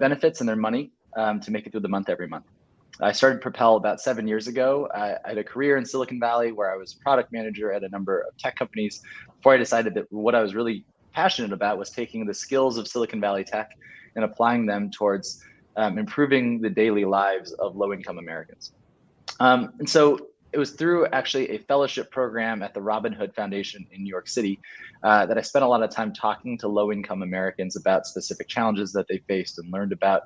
benefits and their money to make it through the month every month. I started Propel about 7 years ago. I had a career in Silicon Valley where I was a product manager at a number of tech companies before I decided that what I was really passionate about was taking the skills of Silicon Valley tech and applying them towards improving the daily lives of low-income Americans. And so it was through actually a fellowship program at the Robin Hood Foundation in New York City that I spent a lot of time talking to low-income Americans about specific challenges that they faced and learned about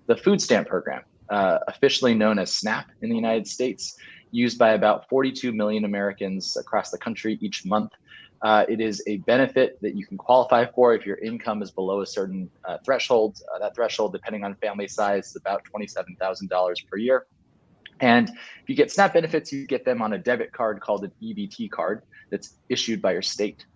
the food stamp program, officially known as SNAP in the United States, used by about 42 million Americans across the country each month. It is a benefit that you can qualify for if your income is below a certain threshold. That threshold, depending on family size, is about $27,000 per year. And if you get SNAP benefits, you get them on a debit card called an EBT card that's issued by your state.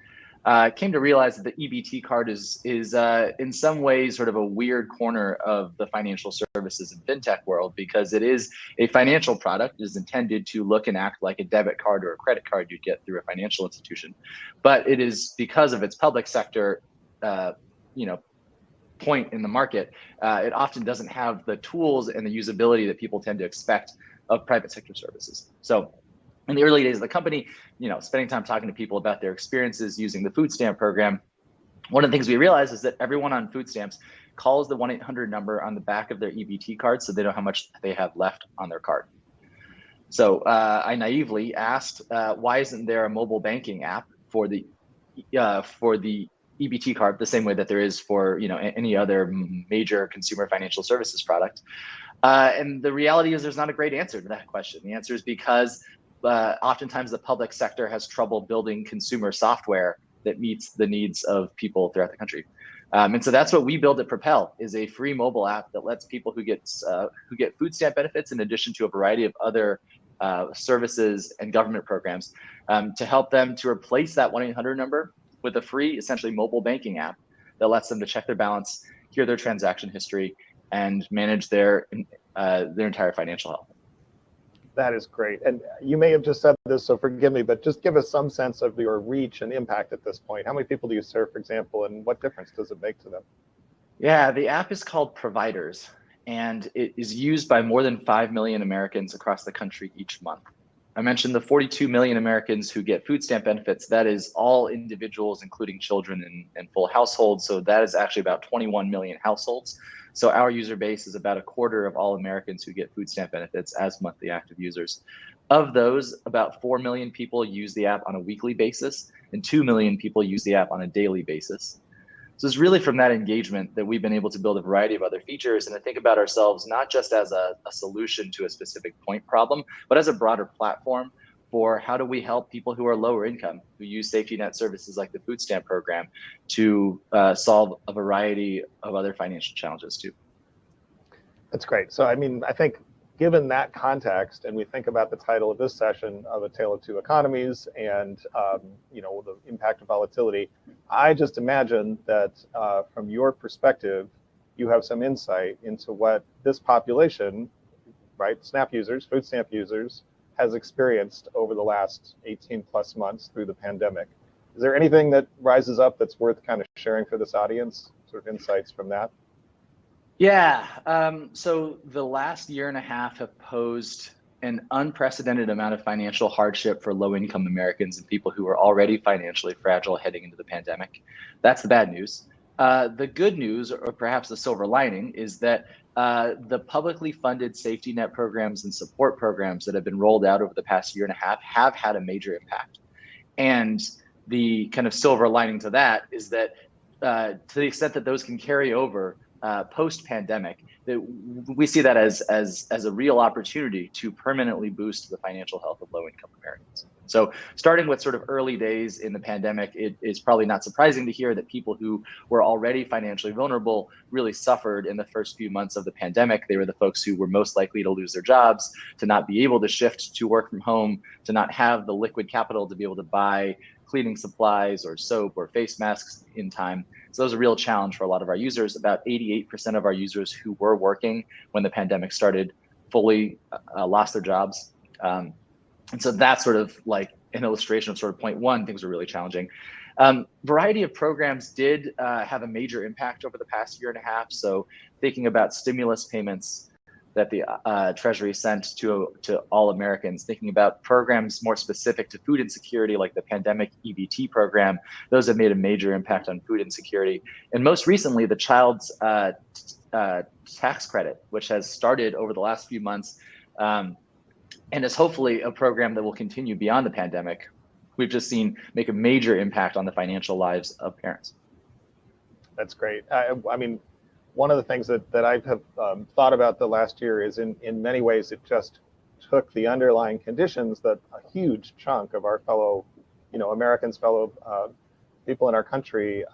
Came to realize that the EBT card is in some ways sort of a weird corner of the financial services and fintech world, because it is a financial product. It is intended to look and act like a debit card or a credit card you'd get through a financial institution. But it is, because of its public sector, point in the market, it often doesn't have the tools and the usability that people tend to expect of private sector services. So in the early days of the company, spending time talking to people about their experiences using the food stamp program, one of the things we realized is that everyone on food stamps calls the 1-800 number on the back of their EBT card so they know how much they have left on their card. So I naively asked, why isn't there a mobile banking app for the EBT card, the same way that there is for any other major consumer financial services product? And the reality is there's not a great answer to that question. The answer is because oftentimes the public sector has trouble building consumer software that meets the needs of people throughout the country. And so that's what we build at Propel, is a free mobile app that lets people who get food stamp benefits, in addition to a variety of other services and government programs, to help them to replace that 1-800 number with a free, essentially mobile banking app that lets them to check their balance, hear their transaction history, and manage their entire financial health. That is great. And you may have just said this, so forgive me, but just give us some sense of your reach and impact at this point. How many people do you serve, for example, and what difference does it make to them? Yeah, the app is called Providers, and it is used by more than 5 million Americans across the country each month. I mentioned the 42 million Americans who get food stamp benefits. That is all individuals, including children and full households. So that is actually about 21 million households. So our user base is about a quarter of all Americans who get food stamp benefits as monthly active users. Of those, about 4 million people use the app on a weekly basis, and 2 million people use the app on a daily basis. So it's really from that engagement that we've been able to build a variety of other features and to think about ourselves not just as a solution to a specific point problem, but as a broader platform for how do we help people who are lower income, who use safety net services like the food stamp program, to solve a variety of other financial challenges too. That's great. So, I think given that context, and we think about the title of this session of A Tale of Two Economies and the impact of volatility, I just imagine that from your perspective, you have some insight into what this population, right, SNAP users, food stamp users, has experienced over the last 18 plus months through the pandemic. Is there anything that rises up that's worth kind of sharing for this audience, sort of insights from that? Yeah, so the last year and a half have posed an unprecedented amount of financial hardship for low-income Americans and people who are already financially fragile heading into the pandemic. That's the bad news. The good news, or perhaps the silver lining, is that the publicly funded safety net programs and support programs that have been rolled out over the past year and a half have had a major impact. And the kind of silver lining to that is that to the extent that those can carry over post-pandemic, that we see that as a real opportunity to permanently boost the financial health of low-income Americans. So starting with sort of early days in the pandemic, it is probably not surprising to hear that people who were already financially vulnerable really suffered in the first few months of the pandemic. They were the folks who were most likely to lose their jobs, to not be able to shift to work from home, to not have the liquid capital to be able to buy cleaning supplies or soap or face masks in time. So that was a real challenge for a lot of our users. About 88% of our users who were working when the pandemic started fully lost their jobs. And so that's sort of like an illustration of sort of point one, things were really challenging. Variety of programs did have a major impact over the past year and a half. So thinking about stimulus payments that the Treasury sent to all Americans, thinking about programs more specific to food insecurity, like the pandemic EBT program, those have made a major impact on food insecurity. And most recently, the child's tax credit, which has started over the last few months, and is hopefully a program that will continue beyond the pandemic. We've just seen make a major impact on the financial lives of parents. That's great. I mean, one of the things that I have thought about the last year is in many ways, it just took the underlying conditions that a huge chunk of our fellow, Americans, fellow people in our country,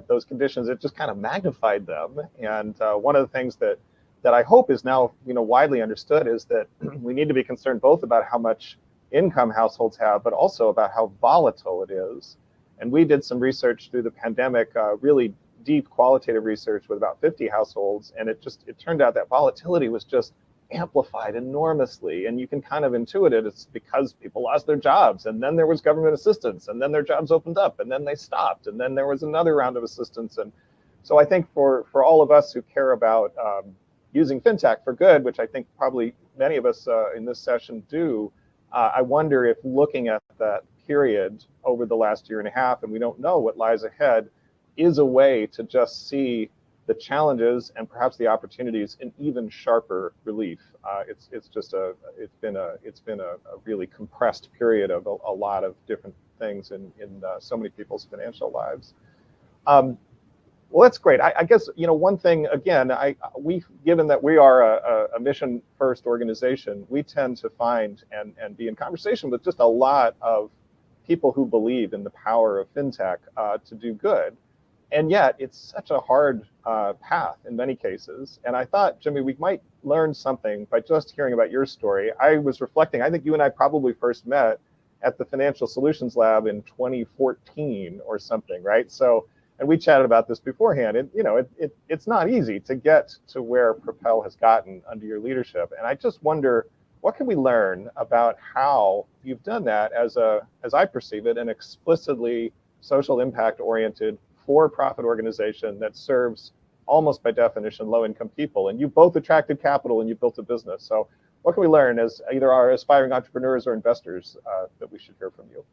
those conditions, it just kind of magnified them. And one of the things that I hope is now, widely understood is that we need to be concerned both about how much income households have, but also about how volatile it is. And we did some research through the pandemic, really deep qualitative research with about 50 households, and it turned out that volatility was just amplified enormously. And you can kind of intuit it. It's because people lost their jobs, and then there was government assistance, and then their jobs opened up, and then they stopped, and then there was another round of assistance. And so I think for all of us who care about using fintech for good, which I think probably many of us in this session do, I wonder if looking at that period over the last year and a half, and we don't know what lies ahead, is a way to just see the challenges and perhaps the opportunities in even sharper relief. It's been a really compressed period of a lot of different things in so many people's financial lives. Well, that's great. I guess one thing again, given that we are a mission first organization, we tend to find and be in conversation with just a lot of people who believe in the power of fintech to do good. And yet it's such a hard path in many cases. And I thought, Jimmy, we might learn something by just hearing about your story. I was reflecting, I think you and I probably first met at the Financial Solutions Lab in 2014 or something, right? So, and we chatted about this beforehand. It's not easy to get to where Propel has gotten under your leadership. And I just wonder, what can we learn about how you've done that as I perceive it, an explicitly social impact oriented for-profit organization that serves almost by definition low-income people, and you both attracted capital and you built a business. So what can we learn as either our aspiring entrepreneurs or investors that we should hear from you?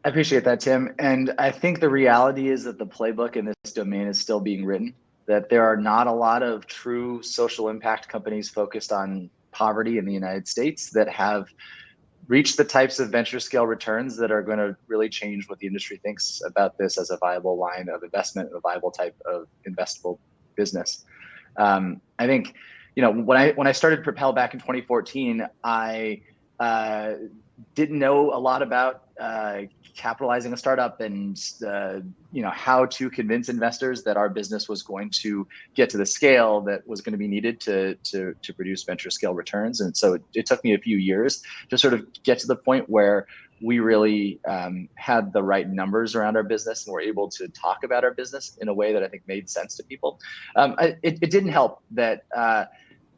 I appreciate that, Tim. And I think the reality is that the playbook in this domain is still being written, that there are not a lot of true social impact companies focused on poverty in the United States that have reach the types of venture scale returns that are going to really change what the industry thinks about this as a viable line of investment, a viable type of investable business. I think, when I started Propel back in 2014, I didn't know a lot about capitalizing a startup and how to convince investors that our business was going to get to the scale that was going to be needed to produce venture scale returns. And so it took me a few years to sort of get to the point where we really had the right numbers around our business and were able to talk about our business in a way that I think made sense to people. It didn't help that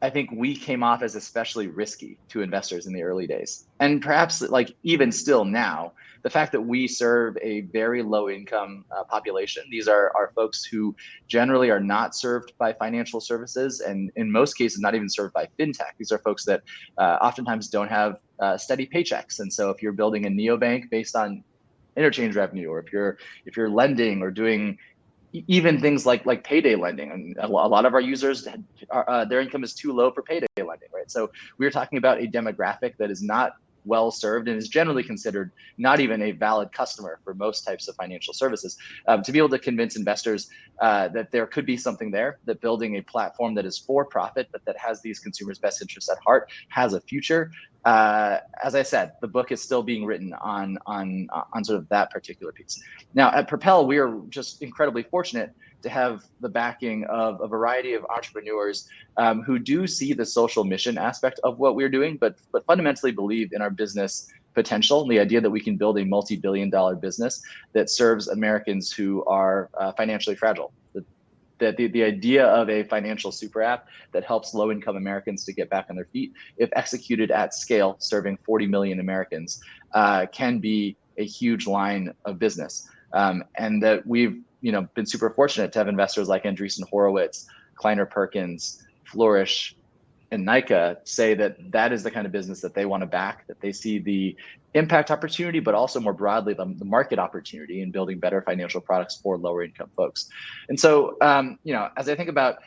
I think we came off as especially risky to investors in the early days. And perhaps even still now, the fact that we serve a very low income population, these are folks who generally are not served by financial services, and in most cases, not even served by fintech. These are folks that oftentimes don't have steady paychecks. And so if you're building a neobank based on interchange revenue, or if you're lending or doing even things like payday lending, and a lot of our users, their income is too low for payday lending, right? So we're talking about a demographic that is not well served and is generally considered not even a valid customer for most types of financial services. To be able to convince investors that there could be something there, that building a platform that is for profit, but that has these consumers' best interests at heart, has a future. As I said, the book is still being written on sort of that particular piece. Now at Propel, we are just incredibly fortunate to have the backing of a variety of entrepreneurs who do see the social mission aspect of what we're doing, but fundamentally believe in our business potential and the idea that we can build a multi-billion-dollar business that serves Americans who are financially fragile. The idea of a financial super app that helps low-income Americans to get back on their feet, if executed at scale, serving 40 million Americans, can be a huge line of business. and that we've been super fortunate to have investors like Andreessen Horowitz, Kleiner Perkins, Flourish, and Nika say that is the kind of business that they want to back, that they see the impact opportunity, but also more broadly the market opportunity in building better financial products for lower income folks. And so, as I think about,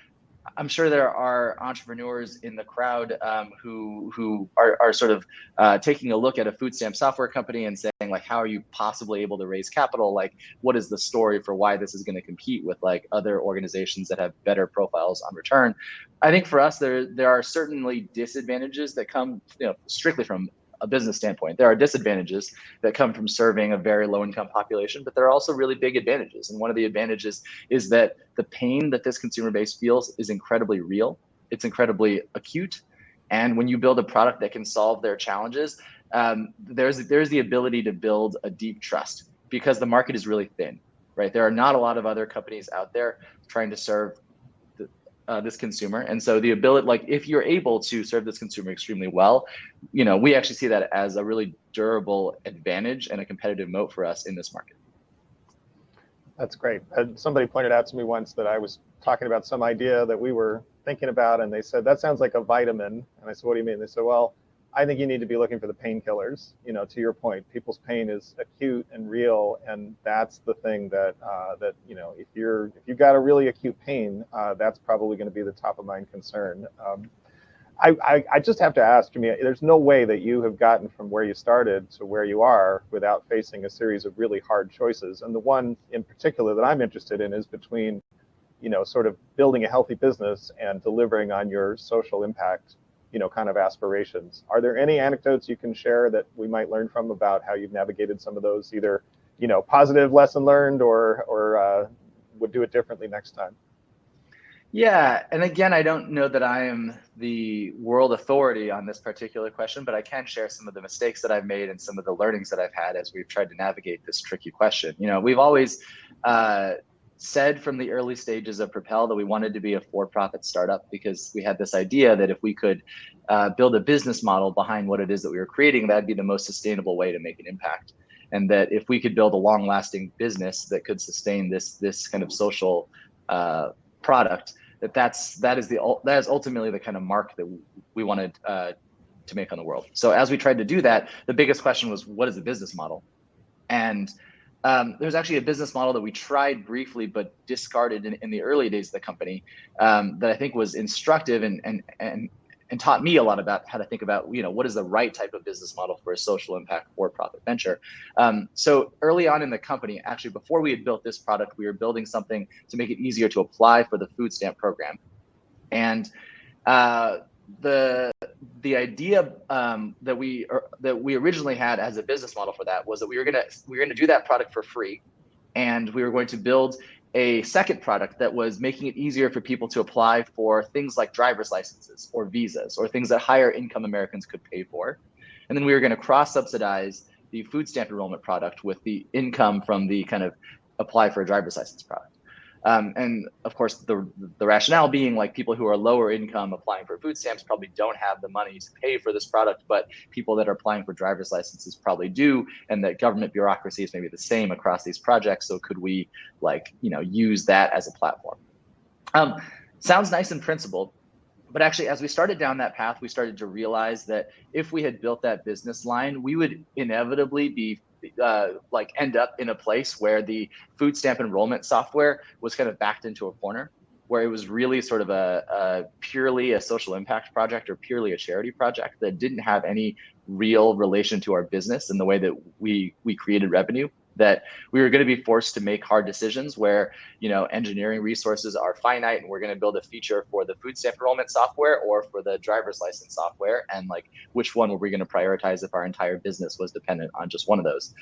I'm sure there are entrepreneurs in the crowd who are sort of taking a look at a food stamp software company and saying, like, how are you possibly able to raise capital? Like, what is the story for why this is going to compete with like other organizations that have better profiles on return? I think for us, there are certainly disadvantages that come strictly from a business standpoint. There are disadvantages that come from serving a very low income population, but there are also really big advantages. And one of the advantages is that the pain that this consumer base feels is incredibly real. It's incredibly acute. And when you build a product that can solve their challenges, there's the ability to build a deep trust because the market is really thin, right? There are not a lot of other companies out there trying to serve this consumer. And so the ability, like if you're able to serve this consumer extremely well, we actually see that as a really durable advantage and a competitive moat for us in this market. That's great. Somebody pointed out to me once that I was talking about some idea that we were thinking about, and they said, that sounds like a vitamin. And I said, what do you mean? They said, well, I think you need to be looking for the painkillers. To your point, people's pain is acute and real, and that's the thing that if you've got a really acute pain, that's probably going to be the top of mind concern. I just have to ask, Jimmy, there's no way that you have gotten from where you started to where you are without facing a series of really hard choices. And the one in particular that I'm interested in is between, sort of building a healthy business and delivering on your social impact kind of aspirations. Are there any anecdotes you can share that we might learn from about how you've navigated some of those, either, positive lesson learned or would do it differently next time? Yeah, and again, I don't know that I am the world authority on this particular question, but I can share some of the mistakes that I've made and some of the learnings that I've had as we've tried to navigate this tricky question. We've always said from the early stages of Propel that we wanted to be a for-profit startup because we had this idea that if we could build a business model behind what it is that we were creating, that'd be the most sustainable way to make an impact. And that if we could build a long-lasting business that could sustain this kind of social product, that is ultimately the kind of mark that we wanted to make on the world. So as we tried to do that, the biggest question was, what is the business model? And there's actually a business model that we tried briefly but discarded in the early days of the company that I think was instructive and taught me a lot about how to think about what is the right type of business model for a social impact for-profit venture. So early on in the company, actually before we had built this product, we were building something to make it easier to apply for the food stamp program. And the idea that we originally had as a business model for that was that we were gonna do that product for free, and we were going to build a second product that was making it easier for people to apply for things like driver's licenses or visas or things that higher income Americans could pay for. And then we were going to cross-subsidize the food stamp enrollment product with the income from the kind of apply for a driver's license product. And of course, the rationale being like people who are lower income applying for food stamps probably don't have the money to pay for this product, but people that are applying for driver's licenses probably do, and that government bureaucracy is maybe the same across these projects. So could we use that as a platform? Sounds nice in principle, but actually as we started down that path, we started to realize that if we had built that business line, we would inevitably be end up in a place where the food stamp enrollment software was kind of backed into a corner, where it was really sort of a purely a social impact project or purely a charity project that didn't have any real relation to our business in the way that we created revenue. That we were going to be forced to make hard decisions where, engineering resources are finite, and we're going to build a feature for the food stamp enrollment software or for the driver's license software. And which one were we going to prioritize if our entire business was dependent on just one of those?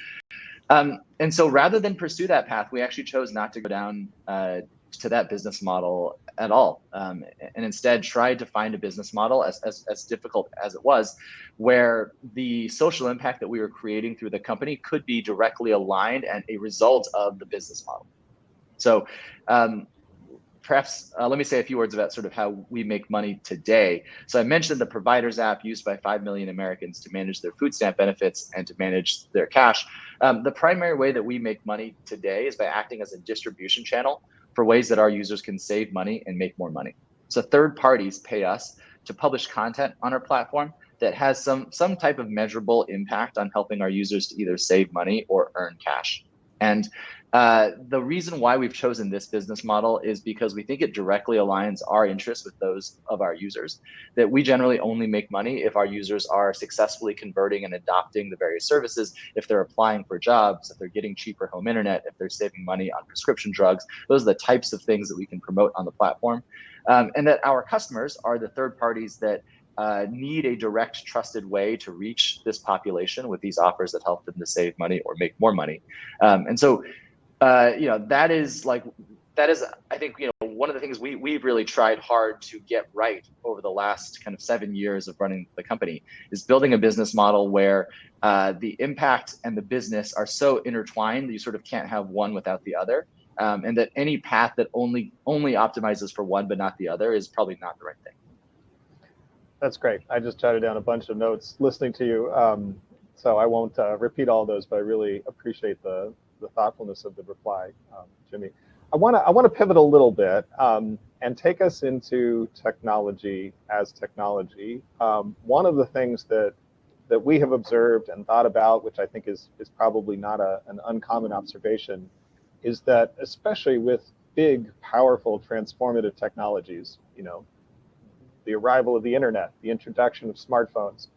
And so rather than pursue that path, we actually chose not to go down to that business model at all, and instead tried to find a business model, as difficult as it was, where the social impact that we were creating through the company could be directly aligned and a result of the business model. So perhaps let me say a few words about sort of how we make money today. So I mentioned the Providers app used by 5 million Americans to manage their food stamp benefits and to manage their cash. The primary way that we make money today is by acting as a distribution channel for ways that our users can save money and make more money. So third parties pay us to publish content on our platform that has some type of measurable impact on helping our users to either save money or earn cash. And the reason why we've chosen this business model is because we think it directly aligns our interests with those of our users, that we generally only make money if our users are successfully converting and adopting the various services, if they're applying for jobs, if they're getting cheaper home internet, if they're saving money on prescription drugs. Those are the types of things that we can promote on the platform. And that our customers are the third parties that need a direct, trusted way to reach this population with these offers that help them to save money or make more money. And so, that is, I think, one of the things we've really tried hard to get right over the last kind of 7 years of running the company is building a business model where the impact and the business are so intertwined that you sort of can't have one without the other. And that any path that only optimizes for one but not the other is probably not the right thing. That's great. I just jotted down a bunch of notes listening to you, so I won't repeat all those, but I really appreciate the thoughtfulness of the reply, Jimmy. I want to pivot a little bit and take us into technology as technology. One of the things that we have observed and thought about, which I think is probably not an uncommon observation, is that especially with big, powerful, transformative technologies, the arrival of the internet, the introduction of smartphones,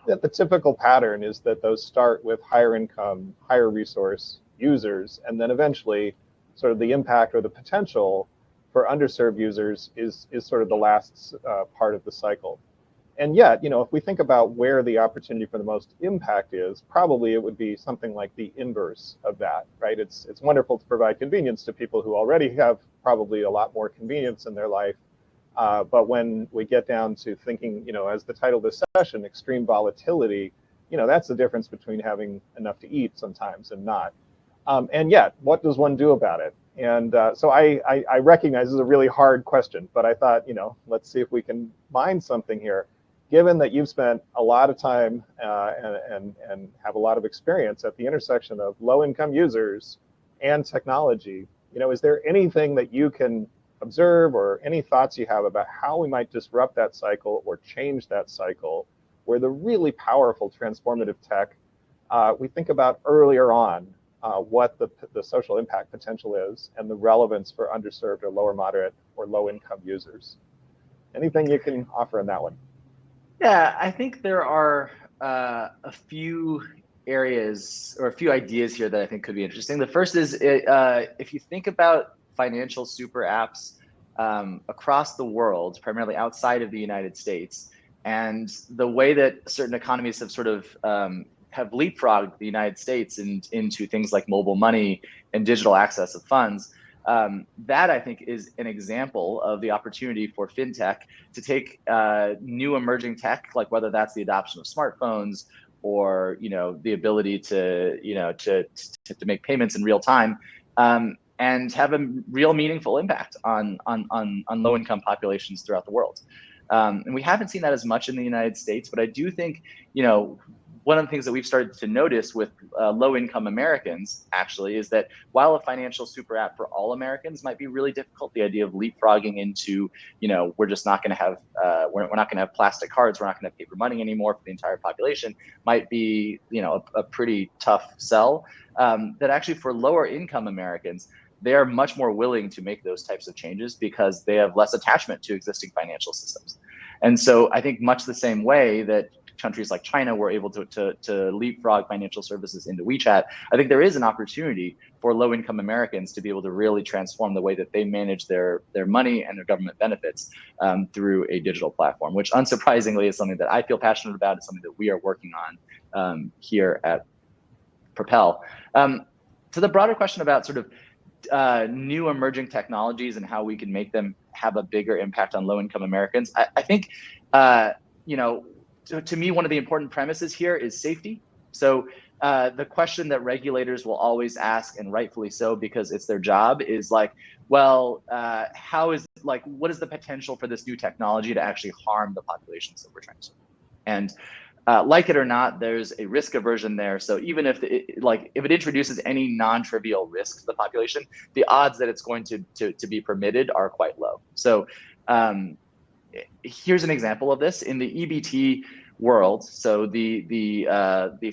that the typical pattern is that those start with higher income, higher resource users, and then eventually sort of the impact or the potential for underserved users is sort of the last part of the cycle. And yet, if we think about where the opportunity for the most impact is, probably it would be something like the inverse of that, right? It's wonderful to provide convenience to people who already have probably a lot more convenience in their life. But when we get down to thinking, as the title of this session, extreme volatility, that's the difference between having enough to eat sometimes and not. And yet, what does one do about it? And so I recognize this is a really hard question, but I thought, let's see if we can mine something here. Given that you've spent a lot of time and have a lot of experience at the intersection of low-income users and technology, is there anything that you can observe or any thoughts you have about how we might disrupt that cycle or change that cycle where the really powerful transformative tech we think about earlier on what the social impact potential is and the relevance for underserved or lower moderate or low income users? Anything you can offer in that one? Yeah, I think there are a few areas or a few ideas here that I think could be interesting. The first is if you think about financial super apps across the world, primarily outside of the United States, and the way that certain economies have sort of have leapfrogged the United States into things like mobile money and digital access of funds. That I think is an example of the opportunity for fintech to take new emerging tech, like whether that's the adoption of smartphones or the ability to to make payments in real time, and have a real meaningful impact on low income populations throughout the world. And we haven't seen that as much in the United States, but I do think one of the things that we've started to notice with low-income Americans actually is that while a financial super app for all Americans might be really difficult, the idea of leapfrogging into, we're just not going to have, we're not going to have plastic cards, we're not going to have paper money anymore for the entire population, might be, a pretty tough sell. That actually for lower-income Americans, they are much more willing to make those types of changes because they have less attachment to existing financial systems. And so I think much the same way that countries like China were able to leapfrog financial services into WeChat, I think there is an opportunity for low-income Americans to be able to really transform the way that they manage their money and their government benefits through a digital platform, which unsurprisingly is something that I feel passionate about. It's something that we are working on here at Propel. To the broader question about sort of new emerging technologies and how we can make them have a bigger impact on low-income Americans, I think, to me, one of the important premises here is safety. So the question that regulators will always ask, and rightfully so, because it's their job, is like, well, what is the potential for this new technology to actually harm the populations that we're trying to serve? And like it or not, there's a risk aversion there. So even if if it introduces any non-trivial risk to the population, the odds that it's going to be permitted are quite low. So here's an example of this in the EBT world. So the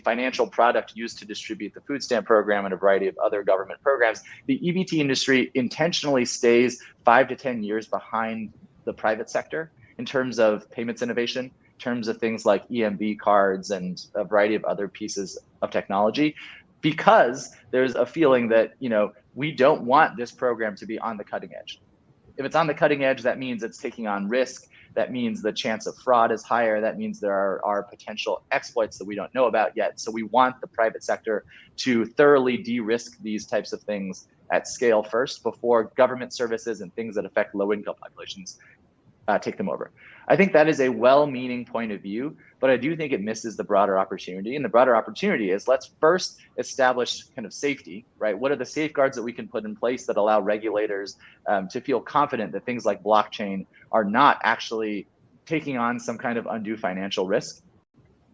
financial product used to distribute the food stamp program and a variety of other government programs, the EBT industry intentionally stays 5 to 10 years behind the private sector in terms of payments innovation, in terms of things like EMV cards and a variety of other pieces of technology, because there's a feeling that, we don't want this program to be on the cutting edge. If it's on the cutting edge, that means it's taking on risk. That means the chance of fraud is higher. That means there are potential exploits that we don't know about yet. So we want the private sector to thoroughly de-risk these types of things at scale first before government services and things that affect low-income populations take them over. I think that is a well-meaning point of view, but I do think it misses the broader opportunity. And the broader opportunity is, let's first establish kind of safety, right? What are the safeguards that we can put in place that allow regulators to feel confident that things like blockchain are not actually taking on some kind of undue financial risk?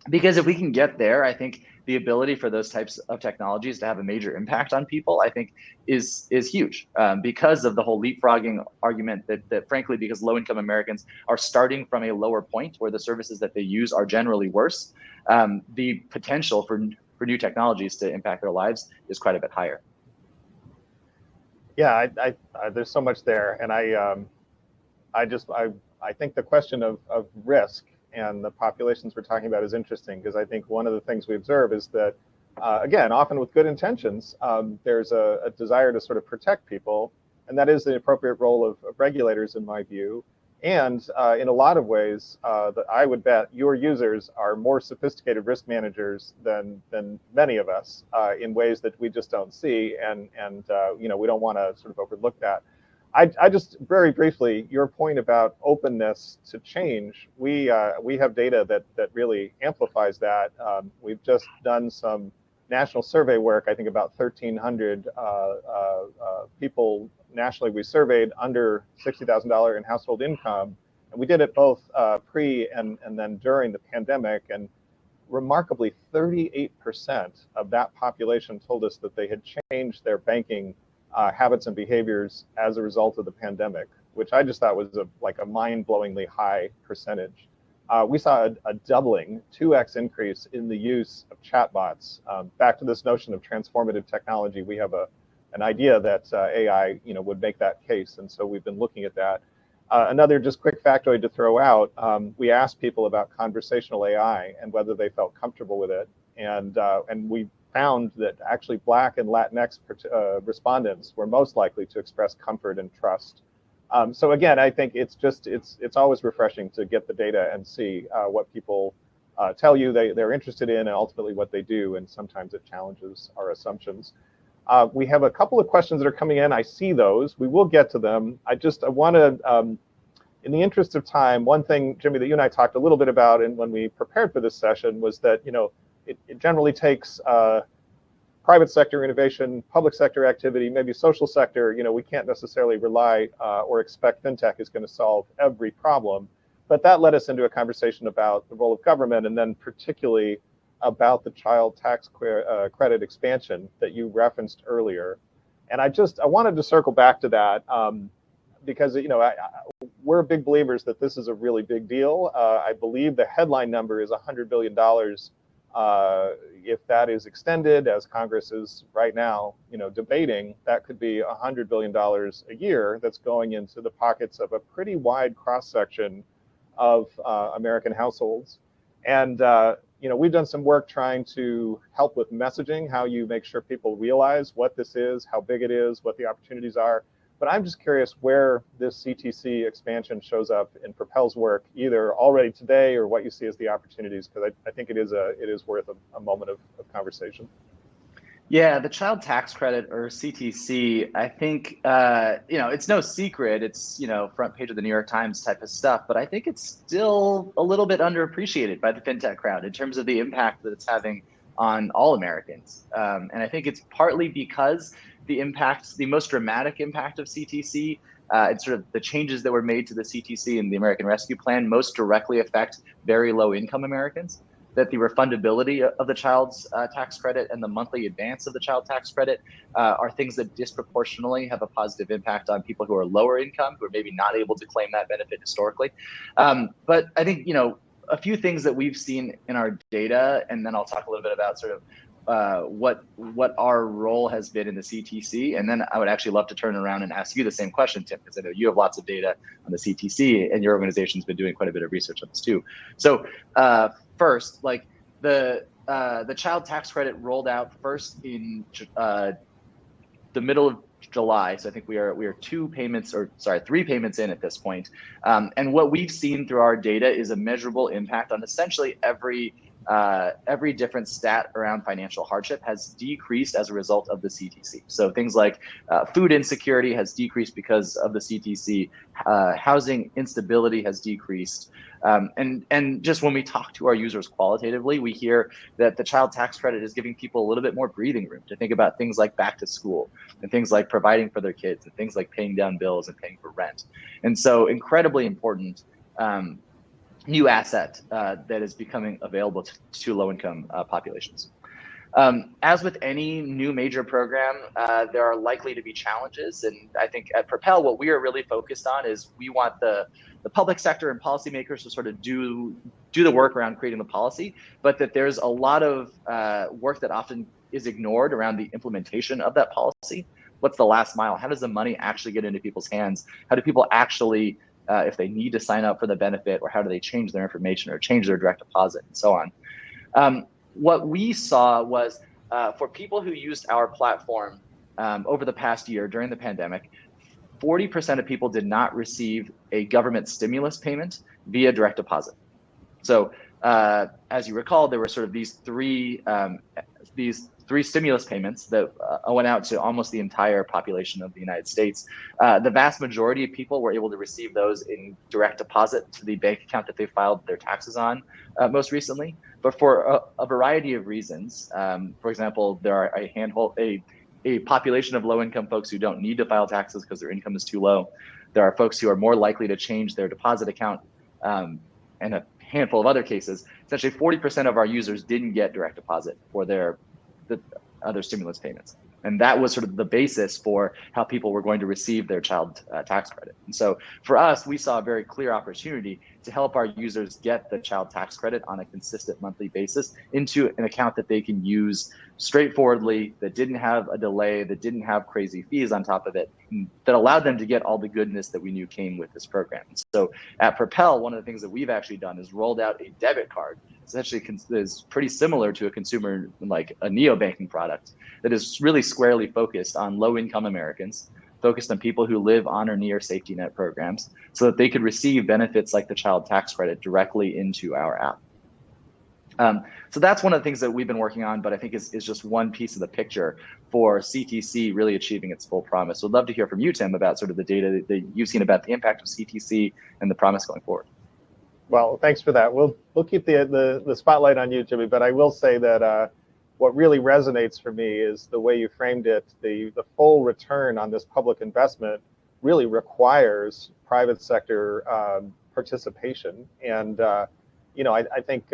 Because if we can get there, I think the ability for those types of technologies to have a major impact on people, I think, is huge, because of the whole leapfrogging argument that frankly, because low-income Americans are starting from a lower point where the services that they use are generally worse, the potential for new technologies to impact their lives is quite a bit higher. Yeah, there's so much there, and I think the question of risk and the populations we're talking about is interesting, because I think one of the things we observe is that, again, often with good intentions, there's a desire to sort of protect people, and that is the appropriate role of regulators, in my view. And in a lot of ways, that I would bet your users are more sophisticated risk managers than many of us, in ways that we just don't see, and we don't want to sort of overlook that. I just very briefly, your point about openness to change, we have data that really amplifies that. We've just done some national survey work. I think about 1,300 people nationally we surveyed under $60,000 in household income, and we did it both pre and then during the pandemic. And remarkably, 38% of that population told us that they had changed their banking habits and behaviors as a result of the pandemic, which I just thought was a mind-blowingly high percentage. We saw a doubling, 2x increase in the use of chatbots. Back to this notion of transformative technology, we have an idea that AI would make that case, and so we've been looking at that. Another just quick factoid to throw out, we asked people about conversational AI and whether they felt comfortable with it, and we found that actually Black and Latinx respondents were most likely to express comfort and trust. So again, I think it's always refreshing to get the data and see what people tell you they're interested in, and ultimately what they do, and sometimes it challenges our assumptions. We have a couple of questions that are coming in. I see those. We will get to them. I want to, in the interest of time, one thing, Jimmy, that you and I talked a little bit about, and when we prepared for this session, was that it generally takes private sector innovation, public sector activity, maybe social sector. We can't necessarily rely or expect fintech is going to solve every problem. But that led us into a conversation about the role of government, and then particularly about the child tax credit expansion that you referenced earlier. And I wanted to circle back to that because we're big believers that this is a really big deal. I believe the headline number is $100 billion. If that is extended, as Congress is right now, debating, that could be $100 billion a year that's going into the pockets of a pretty wide cross-section of American households. And we've done some work trying to help with messaging, how you make sure people realize what this is, how big it is, what the opportunities are. But I'm just curious where this CTC expansion shows up in Propel's work, either already today or what you see as the opportunities, because I think it is worth a moment of conversation. Yeah, the child tax credit, or CTC, I think, it's no secret. It's, front page of the New York Times type of stuff, but I think it's still a little bit underappreciated by the fintech crowd in terms of the impact that it's having on all Americans. And I think it's partly because the most dramatic impact of CTC and sort of the changes that were made to the CTC and the American Rescue Plan most directly affect very low income Americans, that the refundability of the child's tax credit and the monthly advance of the child tax credit are things that disproportionately have a positive impact on people who are lower income, who are maybe not able to claim that benefit historically. But I think, a few things that we've seen in our data, and then I'll talk a little bit about sort of what our role has been in the CTC. And then I would actually love to turn around and ask you the same question, Tim, because I know you have lots of data on the CTC and your organization's been doing quite a bit of research on this too. So first, like the child tax credit rolled out first in the middle of July. So I think we are three payments in at this point. And what we've seen through our data is a measurable impact on essentially every different stat around financial hardship has decreased as a result of the CTC. So things like food insecurity has decreased because of the CTC, housing instability has decreased. And just when we talk to our users qualitatively, we hear that the child tax credit is giving people a little bit more breathing room to think about things like back to school and things like providing for their kids and things like paying down bills and paying for rent. And so incredibly important new asset that is becoming available to low-income populations. As with any new major program, there are likely to be challenges. And I think at Propel, what we are really focused on is we want the public sector and policymakers to sort of do the work around creating the policy, but that there's a lot of work that often is ignored around the implementation of that policy. What's the last mile? How does the money actually get into people's hands? How do people actually if they need to sign up for the benefit, or how do they change their information or change their direct deposit and so on. What we saw was for people who used our platform over the past year during the pandemic, 40% of people did not receive a government stimulus payment via direct deposit. So as you recall, there were sort of these three stimulus payments that went out to almost the entire population of the United States. The vast majority of people were able to receive those in direct deposit to the bank account that they filed their taxes on most recently. But for a variety of reasons, for example, there are a population of low-income folks who don't need to file taxes because their income is too low. There are folks who are more likely to change their deposit account, and a handful of other cases. Essentially, 40% of our users didn't get direct deposit for the other stimulus payments. And that was sort of the basis for how people were going to receive their child tax credit. And so for us, we saw a very clear opportunity to help our users get the child tax credit on a consistent monthly basis into an account that they can use straightforwardly, that didn't have a delay, that didn't have crazy fees on top of it, that allowed them to get all the goodness that we knew came with this program. So at Propel, one of the things that we've actually done is rolled out a debit card. Essentially is pretty similar to a consumer, like a neobanking product, that is really squarely focused on low-income Americans, focused on people who live on or near safety net programs, so that they could receive benefits like the child tax credit directly into our app. So that's one of the things that we've been working on, but I think is just one piece of the picture for CTC really achieving its full promise. So I'd love to hear from you, Tim, about sort of the data that you've seen about the impact of CTC and the promise going forward. Well, thanks for that. We'll keep the spotlight on you, Jimmy, but I will say that what really resonates for me is the way you framed it. The full return on this public investment really requires private sector participation. And I think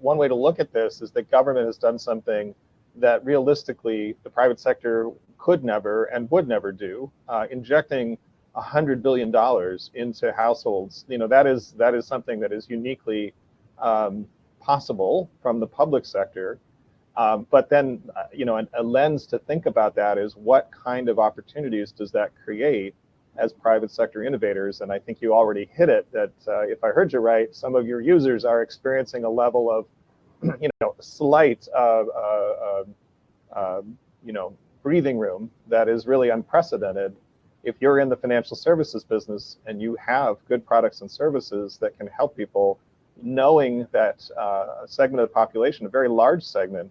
one way to look at this is that government has done something that realistically the private sector could never and would never do, injecting $100 billion into households. That is something that is uniquely possible from the public sector. But then, a lens to think about that is what kind of opportunities does that create as private sector innovators? And I think you already hit it, that if I heard you right, some of your users are experiencing a level of, slight, breathing room that is really unprecedented. If you're in the financial services business and you have good products and services that can help people, knowing that a segment of the population, a very large segment,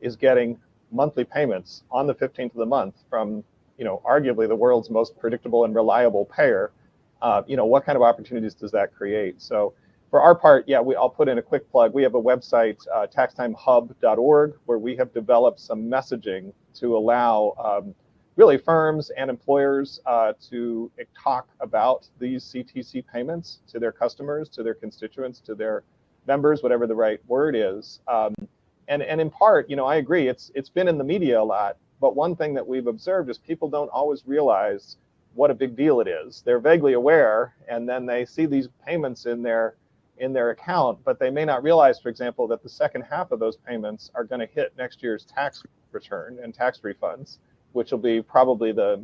is getting monthly payments on the 15th of the month from, arguably the world's most predictable and reliable payer, what kind of opportunities does that create? So For our part, yeah, I'll put in a quick plug. We have a website, taxtimehub.org, where we have developed some messaging to allow really firms and employers to talk about these CTC payments to their customers, to their constituents, to their members, whatever the right word is. And in part, I agree, it's been in the media a lot, but one thing that we've observed is people don't always realize what a big deal it is. They're vaguely aware, and then they see these payments in their account, but they may not realize, for example, that the second half of those payments are going to hit next year's tax return and tax refunds, which will be probably the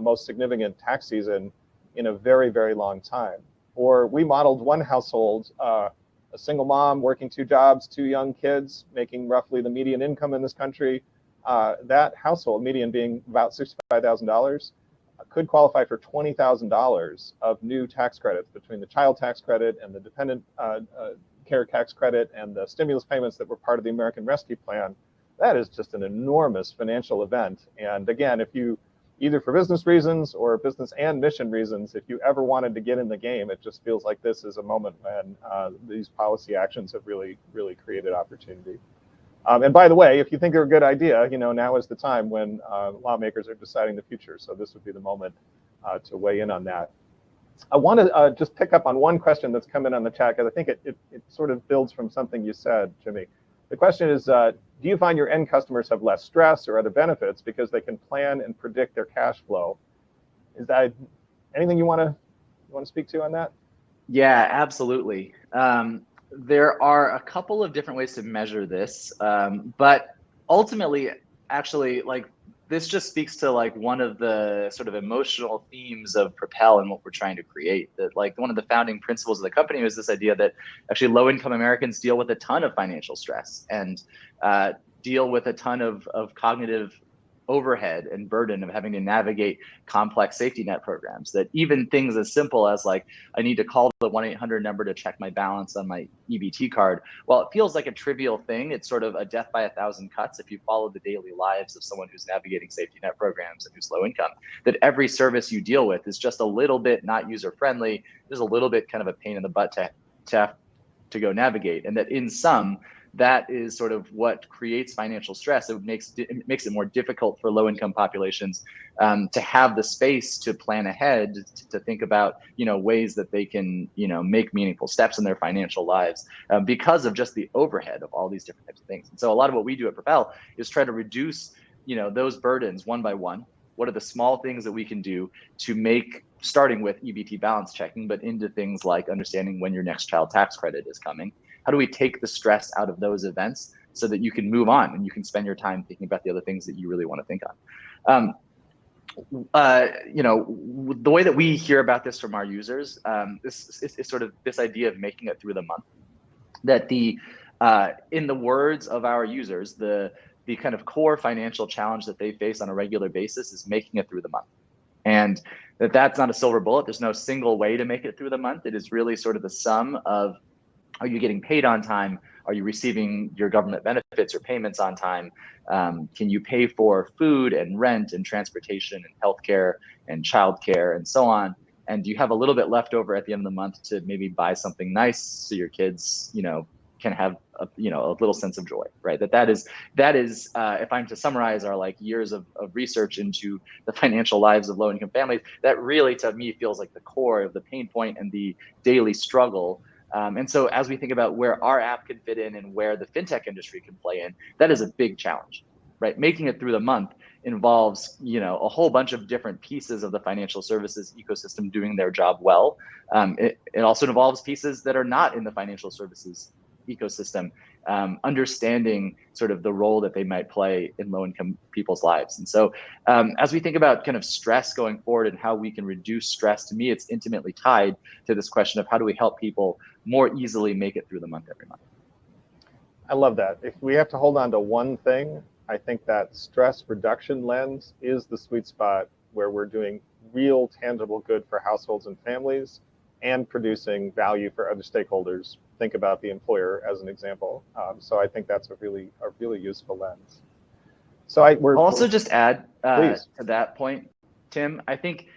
most significant tax season in a very, very long time. Or we modeled one household, a single mom working 2 jobs, 2 young kids, making roughly the median income in this country. That household, median being about $65,000, could qualify for $20,000 of new tax credits between the child tax credit and the dependent care tax credit and the stimulus payments that were part of the American Rescue Plan. That is just an enormous financial event. And again, if you, either for business reasons or business and mission reasons, if you ever wanted to get in the game, it just feels like this is a moment when these policy actions have really, really created opportunity. And by the way, if you think they're a good idea, now is the time when lawmakers are deciding the future. So this would be the moment to weigh in on that. I want to just pick up on one question that's come in on the chat, because I think it sort of builds from something you said, Jimmy. The question is, do you find your end customers have less stress or other benefits because they can plan and predict their cash flow? Is that anything you want to speak to on that? Yeah, absolutely. There are a couple of different ways to measure this, but ultimately, actually, like, this just speaks to like one of the sort of emotional themes of Propel and what we're trying to create. That like one of the founding principles of the company was this idea that actually low-income Americans deal with a ton of financial stress and deal with a ton of cognitive overhead and burden of having to navigate complex safety net programs. That even things as simple as like, I need to call the 1-800 number to check my balance on my EBT card. While it feels like a trivial thing, it's sort of a death by 1,000 cuts if you follow the daily lives of someone who's navigating safety net programs and who's low income. That every service you deal with is just a little bit not user friendly. There's a little bit kind of a pain in the butt to go navigate, and that in sum, that is sort of what creates financial stress. It makes it more difficult for low-income populations to have the space to plan ahead, to think about ways that they can make meaningful steps in their financial lives because of just the overhead of all these different types of things. And so a lot of what we do at Propel is try to reduce those burdens one by one. What are the small things that we can do to make, starting with EBT balance checking, but into things like understanding when your next child tax credit is coming. How do we take the stress out of those events so that you can move on and you can spend your time thinking about the other things that you really want to think on? The way that we hear about this from our users, this is sort of this idea of making it through the month. That in the words of our users, the kind of core financial challenge that they face on a regular basis is making it through the month. And that's not a silver bullet. There's no single way to make it through the month. It is really sort of the sum of, are you getting paid on time? Are you receiving your government benefits or payments on time? Can you pay for food and rent and transportation and healthcare and childcare and so on? And do you have a little bit left over at the end of the month to maybe buy something nice so your kids, can have a little sense of joy, right? That is, if I'm to summarize our like years of research into the financial lives of low-income families, that really to me feels like the core of the pain point and the daily struggle. And so as we think about where our app can fit in and where the fintech industry can play in, that is a big challenge, right? Making it through the month involves, a whole bunch of different pieces of the financial services ecosystem doing their job well. It also involves pieces that are not in the financial services ecosystem, understanding sort of the role that they might play in low-income people's lives. And so as we think about kind of stress going forward and how we can reduce stress, to me, it's intimately tied to this question of how do we help people more easily make it through the month every month. I love that. If we have to hold on to one thing, I think that stress reduction lens is the sweet spot where we're doing real tangible good for households and families and producing value for other stakeholders. Think about the employer as an example. So I think that's a really useful lens. So I'll also just add to that point, Tim. I think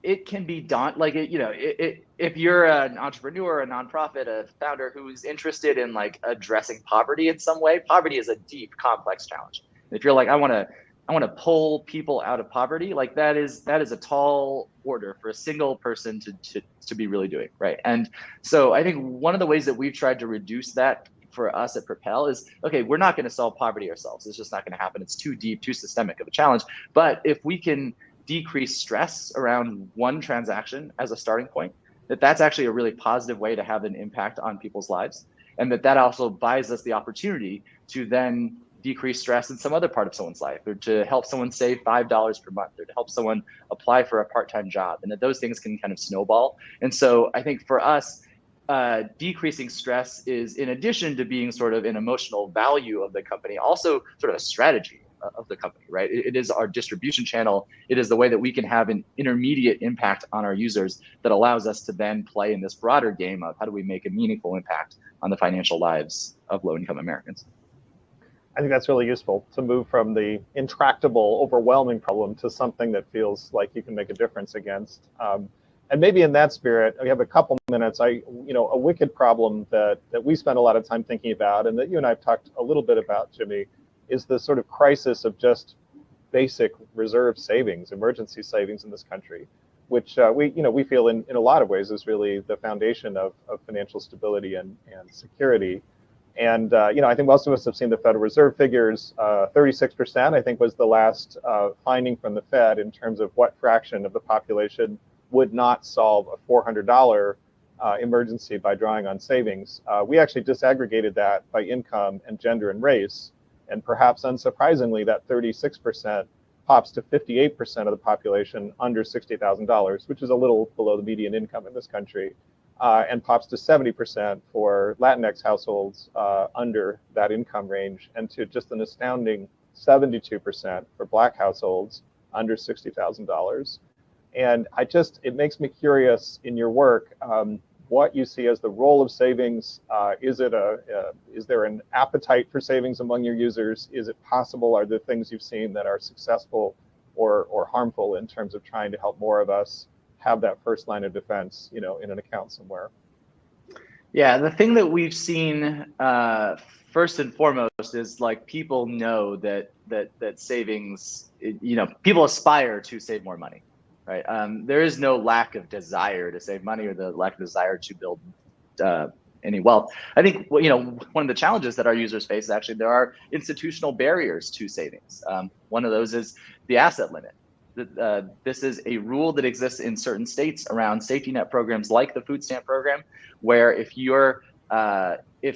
it can be like if you're an entrepreneur, a nonprofit, a founder who's interested in like addressing poverty in some way. Poverty is a deep, complex challenge. And if you're like, I want to pull people out of poverty, like that is a tall order for a single person to be really doing, right? And so I think one of the ways that we've tried to reduce that for us at Propel is, okay, we're not going to solve poverty ourselves. It's just not going to happen. It's too deep, too systemic of a challenge. But if we can decrease stress around one transaction as a starting point, that's actually a really positive way to have an impact on people's lives. And that also buys us the opportunity to then decrease stress in some other part of someone's life, or to help someone save $5 per month, or to help someone apply for a part-time job. And that those things can kind of snowball. And so I think for us, decreasing stress is, in addition to being sort of an emotional value of the company, also sort of a strategy of the company, right? It is our distribution channel. It is the way that we can have an intermediate impact on our users that allows us to then play in this broader game of how do we make a meaningful impact on the financial lives of low-income Americans. I think that's really useful to move from the intractable, overwhelming problem to something that feels like you can make a difference against. And maybe in that spirit, we have a couple minutes. A wicked problem that we spend a lot of time thinking about, and that you and I have talked a little bit about, Jimmy, is the sort of crisis of just basic reserve savings, emergency savings in this country, which we feel in a lot of ways is really the foundation of financial stability and security. And I think most of us have seen the Federal Reserve figures. 36%, I think, was the last finding from the Fed in terms of what fraction of the population would not solve a $400 emergency by drawing on savings. We actually disaggregated that by income and gender and race. And perhaps unsurprisingly, that 36% pops to 58% of the population under $60,000, which is a little below the median income in this country, and pops to 70% for Latinx households under that income range, and to just an astounding 72% for Black households under $60,000. And it makes me curious in your work, what you see as the role of savings. Is there an appetite for savings among your users? Is it possible? Are there things you've seen that are successful or harmful in terms of trying to help more of us have that first line of defense, in an account somewhere? Yeah, the thing that we've seen first and foremost is like people know that savings, people aspire to save more money. Right. There is no lack of desire to save money or the lack of desire to build any wealth. I think one of the challenges that our users face is actually there are institutional barriers to savings. One of those is the asset limit. This is a rule that exists in certain states around safety net programs like the food stamp program, where if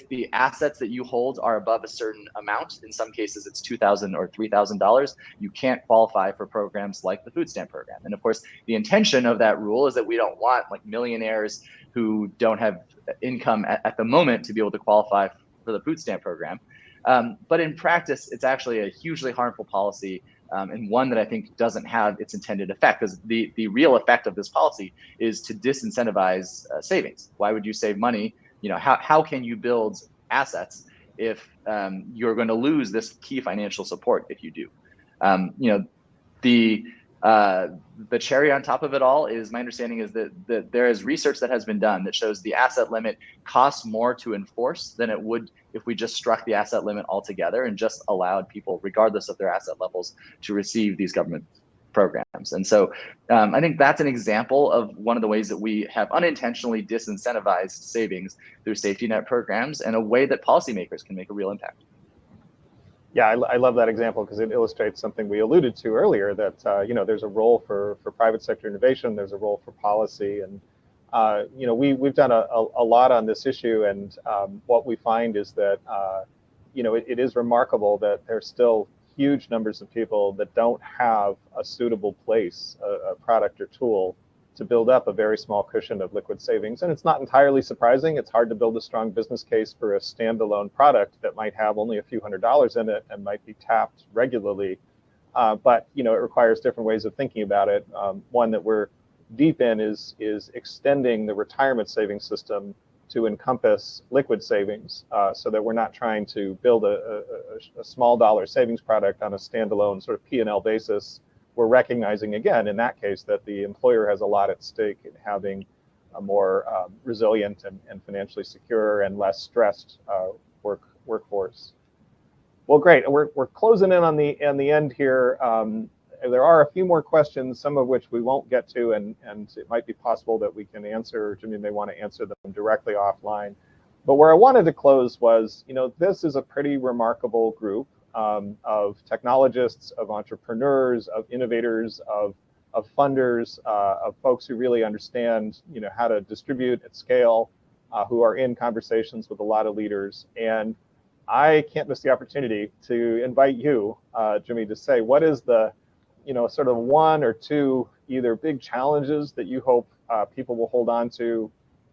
the assets that you hold are above a certain amount, in some cases it's $2,000 or $3,000, you can't qualify for programs like the food stamp program. And of course, the intention of that rule is that we don't want like millionaires who don't have income at the moment to be able to qualify for the food stamp program. But in practice, it's actually a hugely harmful policy, and one that I think doesn't have its intended effect, because the real effect of this policy is to disincentivize savings. Why would you save money? How can you build assets if you're going to lose this key financial support if you do? The cherry on top of it all is, my understanding is that there is research that has been done that shows the asset limit costs more to enforce than it would if we just struck the asset limit altogether and just allowed people, regardless of their asset levels, to receive these government programs. And so I think that's an example of one of the ways that we have unintentionally disincentivized savings through safety net programs, and a way that policymakers can make a real impact. Yeah, I love that example because it illustrates something we alluded to earlier, that there's a role for private sector innovation, there's a role for policy, and we've done a lot on this issue, and what we find is that it is remarkable that there's still huge numbers of people that don't have a suitable place, a product or tool to build up a very small cushion of liquid savings. And it's not entirely surprising. It's hard to build a strong business case for a standalone product that might have only a few $100s in it and might be tapped regularly. But it requires different ways of thinking about it. One that we're deep in is extending the retirement savings system to encompass liquid savings, so that we're not trying to build a small dollar savings product on a standalone sort of P&L basis, we're recognizing again in that case that the employer has a lot at stake in having a more resilient and financially secure and less stressed workforce. Well, great. We're closing in on the end here. There are a few more questions, some of which we won't get to, and it might be possible that we can answer, or Jimmy may want to answer them directly offline. But where I wanted to close was, this is a pretty remarkable group of technologists, of entrepreneurs, of innovators, of funders, of folks who really understand, how to distribute at scale, who are in conversations with a lot of leaders. And I can't miss the opportunity to invite you, Jimmy, to say what is the, sort of one or two either big challenges that you hope people will hold on to,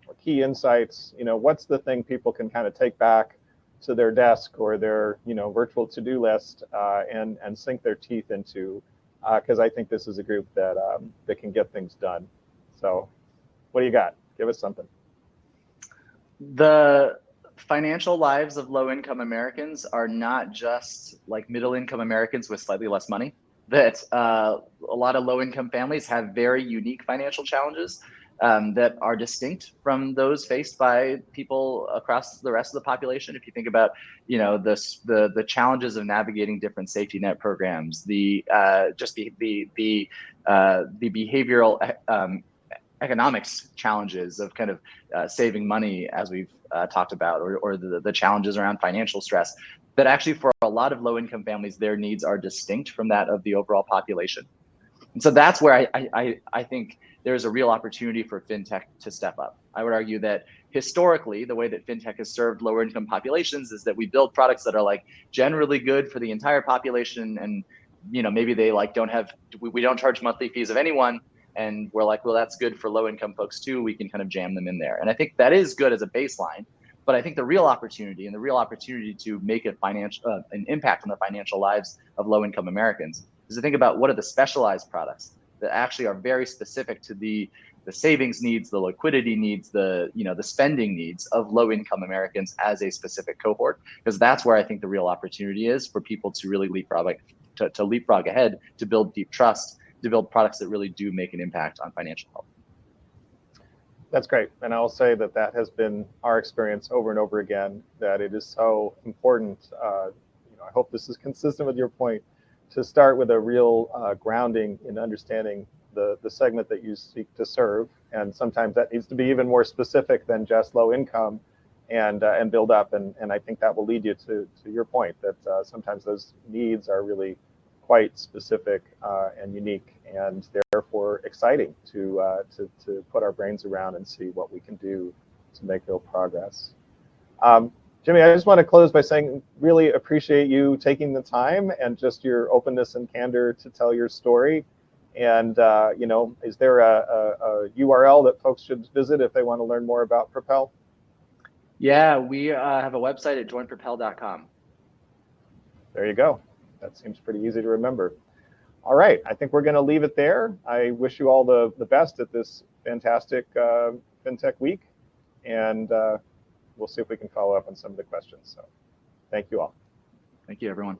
or key insights. What's the thing people can kind of take back to their desk or their, virtual to-do list and sink their teeth into, because I think this is a group that can get things done. So, what do you got? Give us something. The financial lives of low-income Americans are not just like middle-income Americans with slightly less money. That a lot of low-income families have very unique financial challenges that are distinct from those faced by people across the rest of the population. If you think about, the challenges of navigating different safety net programs, the behavioral economics challenges of kind of saving money, as we've talked about, or the challenges around financial stress, that actually for a lot of low-income families, their needs are distinct from that of the overall population. And so that's where I think there's a real opportunity for fintech to step up. I would argue that historically, the way that fintech has served lower income populations is that we build products that are like generally good for the entire population, and maybe they we don't charge monthly fees of anyone, and we're like, well, that's good for low income folks too. We can kind of jam them in there, and I think that is good as a baseline. But I think the real opportunity to make an impact on the financial lives of low income Americans is to think about what are the specialized products that actually are very specific to the savings needs, the liquidity needs, the spending needs of low income Americans as a specific cohort, because that's where I think the real opportunity is for people to really leapfrog ahead, to build deep trust, to build products that really do make an impact on financial health. That's great. And I'll say that has been our experience over and over again, that it is so important. I hope this is consistent with your point, to start with a real grounding in understanding the segment that you seek to serve. And sometimes that needs to be even more specific than just low income, and build up. And I think that will lead you to your point, that sometimes those needs are really quite specific and unique, and therefore exciting to put our brains around and see what we can do to make real progress. Jimmy, I just want to close by saying, really appreciate you taking the time and just your openness and candor to tell your story. And is there a URL that folks should visit if they want to learn more about Propel? Yeah, we have a website at joinpropel.com. There you go. That seems pretty easy to remember. All right, I think we're going to leave it there. I wish you all the best at this fantastic FinTech week, and we'll see if we can follow up on some of the questions. So thank you all. Thank you, everyone.